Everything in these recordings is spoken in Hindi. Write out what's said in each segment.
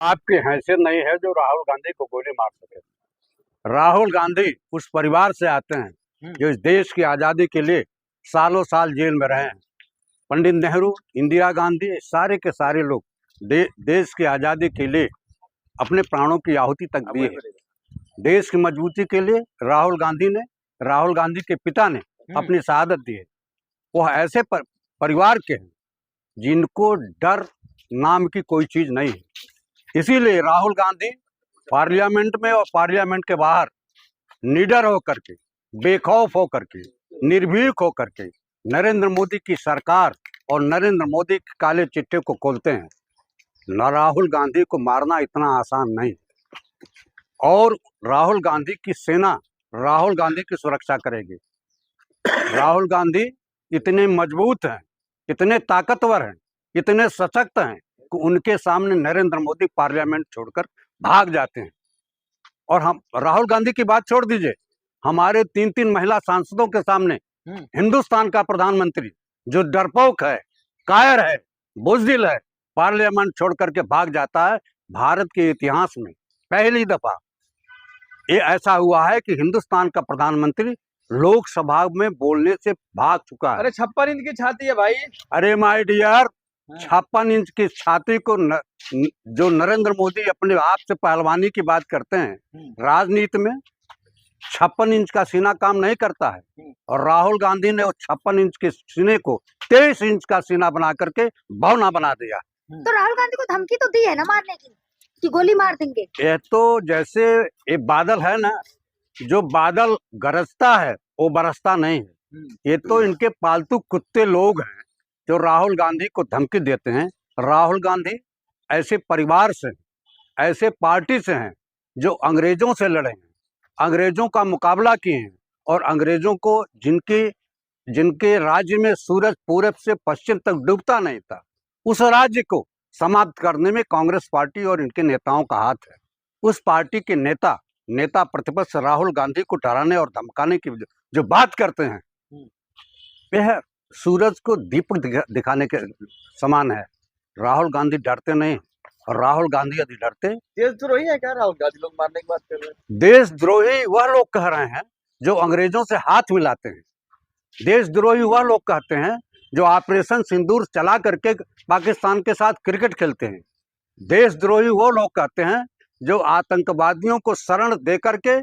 आपकी हैसियत नहीं है जो राहुल गांधी को गोली मार सके। राहुल गांधी उस परिवार से आते हैं जो इस देश की आज़ादी के लिए सालों साल जेल में रहे हैं। पंडित नेहरू, इंदिरा गांधी, सारे के सारे लोग देश की आज़ादी के लिए अपने प्राणों की आहुति तक दी है। देश की मजबूती के लिए राहुल गांधी के पिता ने अपनी शहादत दी है। वह ऐसे परिवार के हैं जिनको डर नाम की कोई चीज नहीं है। इसीलिए राहुल गांधी पार्लियामेंट में और पार्लियामेंट के बाहर निडर होकर के, बेखौफ होकर के, निर्भीक होकर के नरेंद्र मोदी की सरकार और नरेंद्र मोदी के काले चिट्ठे को खोलते हैं। न राहुल गांधी को मारना इतना आसान नहीं, और राहुल गांधी की सेना राहुल गांधी की सुरक्षा करेगी। राहुल गांधी इतने मजबूत हैं, इतने ताकतवर हैं, इतने सशक्त हैं कि उनके सामने नरेंद्र मोदी पार्लियामेंट छोड़कर भाग जाते हैं। और हम राहुल गांधी की बात छोड़ दीजिए, हमारे 3 महिला सांसदों के सामने हिंदुस्तान का प्रधानमंत्री जो डरपोक है, कायर है, बुज़दिल है, पार्लियामेंट छोड़ करके भाग जाता है। भारत के इतिहास में पहली दफा ये ऐसा हुआ है कि हिंदुस्तान का प्रधानमंत्री लोकसभा में बोलने से भाग चुका है। अरे 56 इंच की छाती है भाई। अरे माय डियर, 56 इंच की छाती को जो नरेंद्र मोदी अपने आप से पहलवानी की बात करते हैं, राजनीति में 56 इंच का सीना काम नहीं करता है। और राहुल गांधी ने उस 56 इंच के सीने को 23 इंच का सीना बना करके बौना बना दिया। तो राहुल गांधी को धमकी तो दी है ना मारने की, कि गोली मार देंगे। ये तो जैसे ये बादल है ना, जो बादल गरजता है वो बरसता नहीं है। ये तो इनके पालतू कुत्ते लोग हैं जो राहुल गांधी को धमकी देते हैं। राहुल गांधी ऐसे परिवार से, ऐसे पार्टी से हैं जो अंग्रेजों से लड़े हैं, अंग्रेजों का मुकाबला किए हैं, और अंग्रेजों को जिनके राज्य में सूरज पूरब से पश्चिम तक डूबता नहीं था, उस राज्य को समाप्त करने में कांग्रेस पार्टी और इनके नेताओं का हाथ है। उस पार्टी के नेता प्रतिपक्ष राहुल गांधी को डराने और धमकाने की जो बात करते हैं, यह सूरज को दीपक दिखाने के समान है। राहुल गांधी डरते नहीं, और राहुल गांधी यदि डरते। देशद्रोही है क्या राहुल गांधी? लोग मारने की बात कर रहे हैं। देशद्रोही वह लोग कह रहे हैं जो अंग्रेजों से हाथ मिलाते हैं। देशद्रोही वह लोग कहते हैं जो ऑपरेशन सिंदूर चला करके पाकिस्तान के साथ क्रिकेट खेलते हैं। देशद्रोही वो लोग कहते हैं जो आतंकवादियों को शरण दे करके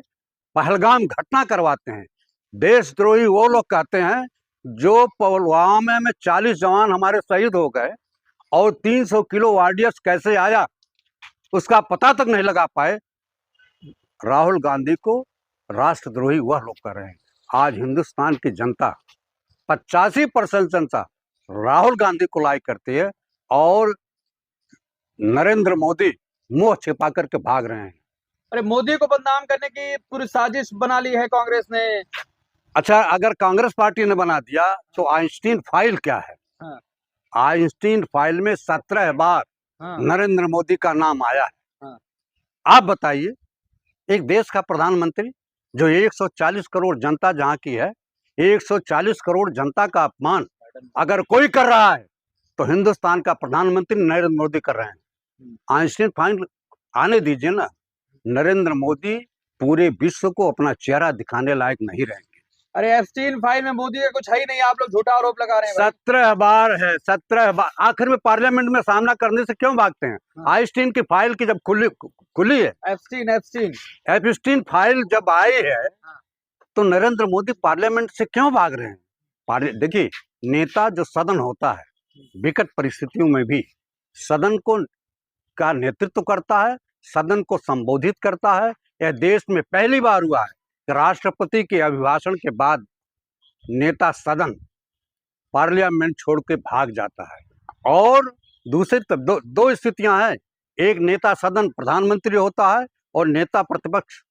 पहलगाम घटना करवाते हैं। देशद्रोही वो लोग कहते हैं जो पुलवामा में 40 जवान हमारे शहीद हो गए और 300 किलो आरडीएक्स कैसे आया उसका पता तक नहीं लगा पाए। राहुल गांधी को राष्ट्रद्रोही वह लोग कर रहे हैं। आज हिंदुस्तान की जनता 85% जनता राहुल गांधी को लाइक करती है, और नरेंद्र मोदी मुंह छिपा करके भाग रहे हैं। अरे मोदी को बदनाम करने की पूरी साजिश बना ली है कांग्रेस ने। अच्छा, अगर कांग्रेस पार्टी ने बना दिया तो आइंस्टीन फाइल क्या है? आइंस्टीन फाइल में 17 बार नरेंद्र मोदी का नाम आया है। आप बताइए, एक देश का प्रधानमंत्री जो 140 करोड़ जनता जहां की है, 140 करोड़ जनता का अपमान अगर कोई कर रहा है तो हिंदुस्तान का प्रधानमंत्री नरेंद्र मोदी कर रहे हैं। आइंस्टीन फाइल आने दीजिए ना। नरेंद्र मोदी पूरे विश्व को अपना चेहरा दिखाने लायक नहीं रहेंगे। अरे एप्स्टीन फाइल में मोदी का कुछ है ही नहीं, आप लोग झूठा आरोप लगा रहे हैं। 17 बार है, 17 बार। आखिर में पार्लियामेंट में सामना करने से क्यों भागते हैं? आइंस्टीन की फाइल की जब खुली है, एप्स्टीन फाइल जब आई है, तो नरेंद्र मोदी पार्लियामेंट से क्यों भाग रहे हैं? देखिए, नेता जो सदन होता है, विकट परिस्थितियों में भी सदन का नेतृत्व करता है, सदन को संबोधित करता है। यह देश में पहली बार हुआ है कि राष्ट्रपति के अभिभाषण के बाद नेता सदन पार्लियामेंट छोड़ के भाग जाता है। और दूसरी तरफ दो स्थितियां हैं, एक नेता सदन प्रधानमंत्री होता है और नेता प्रतिपक्ष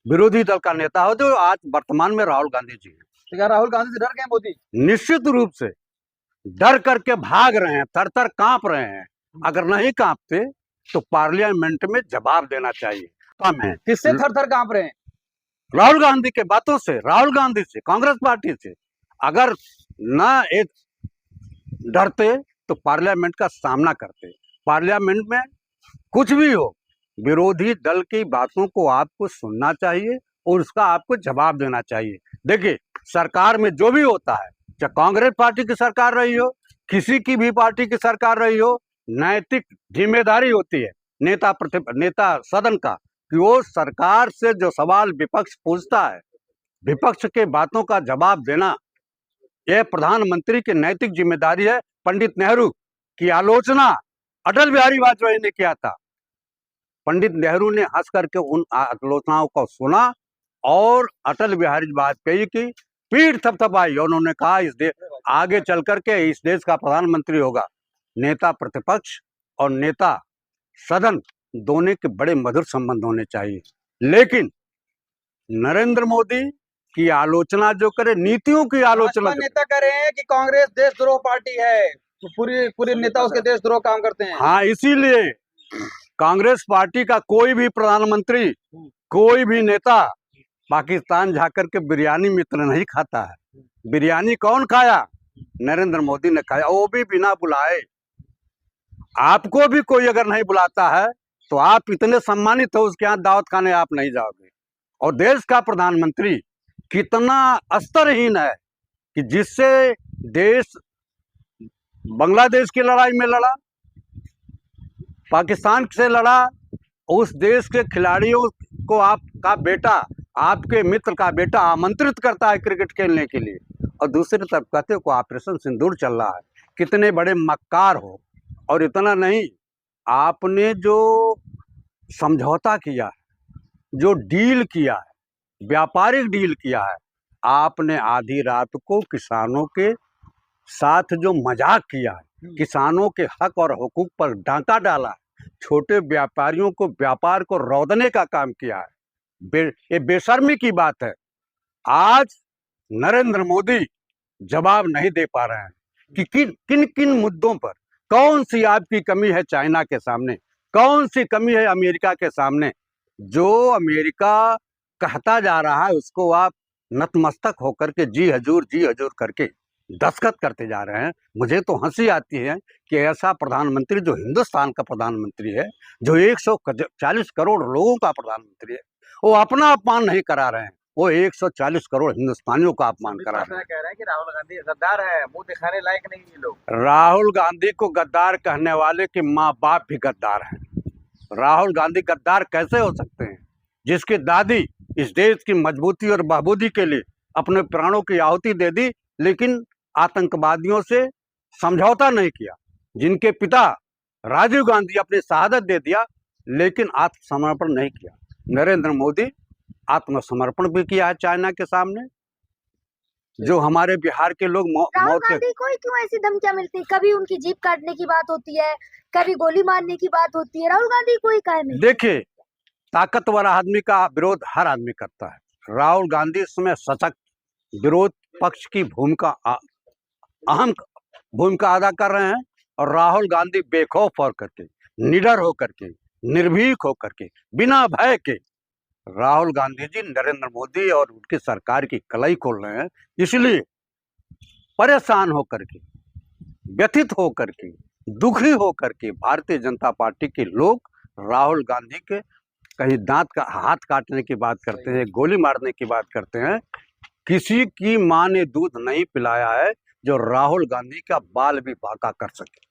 विरोधी दल का नेता हो, जो आज वर्तमान में राहुल गांधी जी हैं। तो क्या राहुल गांधी से डर गए मोदी? निश्चित रूप से डर करके भाग रहे हैं, थर-थर कांप रहे हैं। अगर नहीं कांपते तो पार्लियामेंट में जवाब देना चाहिए। कम है। किससे थर-थर कांप रहे हैं? राहुल गांधी के बातों से, राहुल गांधी से, कांग्रेस पार्टी से। अगर ना एक डरते तो पार्लियामेंट का सामना करते। पार्लियामेंट में कुछ भी हो, विरोधी दल की बातों को आपको सुनना चाहिए और उसका आपको जवाब देना चाहिए। देखिए, सरकार में जो भी होता है, चाहे कांग्रेस पार्टी की सरकार रही हो, किसी की भी पार्टी की सरकार रही हो, नैतिक जिम्मेदारी होती है नेता सदन का कि वो सरकार से जो सवाल विपक्ष पूछता है, विपक्ष के बातों का जवाब देना, यह प्रधानमंत्री की नैतिक जिम्मेदारी है। पंडित नेहरू की आलोचना अटल बिहारी वाजपेयी ने किया था। पंडित नेहरू ने हंस करके उन आलोचनाओं को सुना और अटल बिहारी वाजपेयी की पीठ थपथपाई और उन्होंने कहा इस देश आगे चल करके इस देश का प्रधानमंत्री होगा। नेता प्रतिपक्ष और नेता सदन दोनों के बड़े मधुर संबंध होने चाहिए, लेकिन नरेंद्र मोदी की आलोचना जो करे, नीतियों की आलोचना भाजपा नेता कह रहे हैं कि कांग्रेस देशद्रोह पार्टी है, तो पूरे नेता उसके देशद्रोह काम करते हैं। हाँ, इसीलिए कांग्रेस पार्टी का कोई भी प्रधानमंत्री, कोई भी नेता पाकिस्तान जाकर के बिरयानी मित्र नहीं खाता है। बिरयानी कौन खाया? नरेंद्र मोदी ने खाया, वो भी बिना बुलाए। आपको भी कोई अगर नहीं बुलाता है तो आप इतने सम्मानित हो, उसके यहाँ दावत खाने आप नहीं जाओगे। और देश का प्रधानमंत्री कितना स्तरहीन है कि जिससे देश बांग्लादेश की लड़ाई में लड़ा, पाकिस्तान से लड़ा, उस देश के खिलाड़ियों को आपका बेटा, आपके मित्र का बेटा आमंत्रित करता है क्रिकेट खेलने के लिए, और दूसरी तरफ कहते हो ऑपरेशन सिंदूर चल रहा है। कितने बड़े मक्कार हो। और इतना नहीं, आपने जो समझौता किया है, जो डील किया है, व्यापारिक डील किया है, आपने आधी रात को किसानों के साथ जो मजाक किया है, किसानों के हक और हुकूक पर डांका डाला है, छोटे व्यापारियों को व्यापार को रौंदने का काम किया है, ये बेशर्मी की बात है। आज नरेंद्र मोदी जवाब नहीं दे पा रहे हैं कि किन किन मुद्दों पर, कौन सी आपकी कमी है चाइना के सामने, कौन सी कमी है अमेरिका के सामने। जो अमेरिका कहता जा रहा है उसको आप नतमस्तक होकर के जी हजूर करके दस्तखत करते जा रहे हैं। मुझे तो हंसी आती है कि ऐसा प्रधानमंत्री जो हिंदुस्तान का प्रधानमंत्री है, जो 140 करोड़ लोगों का प्रधानमंत्री है, वो अपना अपमान नहीं करा रहे हैं, वो 140 करोड़ हिंदुस्तानियों का अपमान करा रहे हैं। कह रहे हैं कि राहुल गांधी गद्दार है, मुंह दिखाने लायक नहीं ये लोग। राहुल गांधी को गद्दार कहने वाले के माँ बाप भी गद्दार हैं। राहुल गांधी गद्दार कैसे हो सकते हैं, जिसकी दादी इस देश की मजबूती और बहबूदी के लिए अपने प्राणों की आहुति दे दी, लेकिन आतंकवादियों से समझौता नहीं किया, जिनके पिता राजीव गांधी अपनी शहादत दे दिया लेकिन आत्मसमर्पण नहीं किया। नरेंद्र मोदी आत्मसमर्पण भी किया है चाइना के सामने। जो हमारे बिहार के लोग राहुल मौत के गांधी को ही क्यों ऐसी धमकियां मिलती है? कभी उनकी जीप काटने की बात होती है, कभी गोली मारने की बात होती है, राहुल गांधी को ही काहे मिलती है? देखिए, ताकतवर आदमी का विरोध हर आदमी करता है। राहुल गांधी इसमें सशक्त विरोध पक्ष की भूमिका, अहम भूमिका अदा कर रहे हैं। और राहुल गांधी बेखौफ होकर के, निडर होकर के, निर्भीक होकर के, बिना भय के राहुल गांधी जी नरेंद्र मोदी और उनकी सरकार की कलाई खोल रहे हैं। इसलिए परेशान होकर के, व्यथित होकर के, दुखी होकर के भारतीय जनता पार्टी के लोग राहुल गांधी के कहीं दांत का हाथ काटने की बात करते हैं, गोली मारने की बात करते हैं। किसी की मां ने दूध नहीं पिलाया है जो राहुल गांधी का बाल भी बांका कर सके।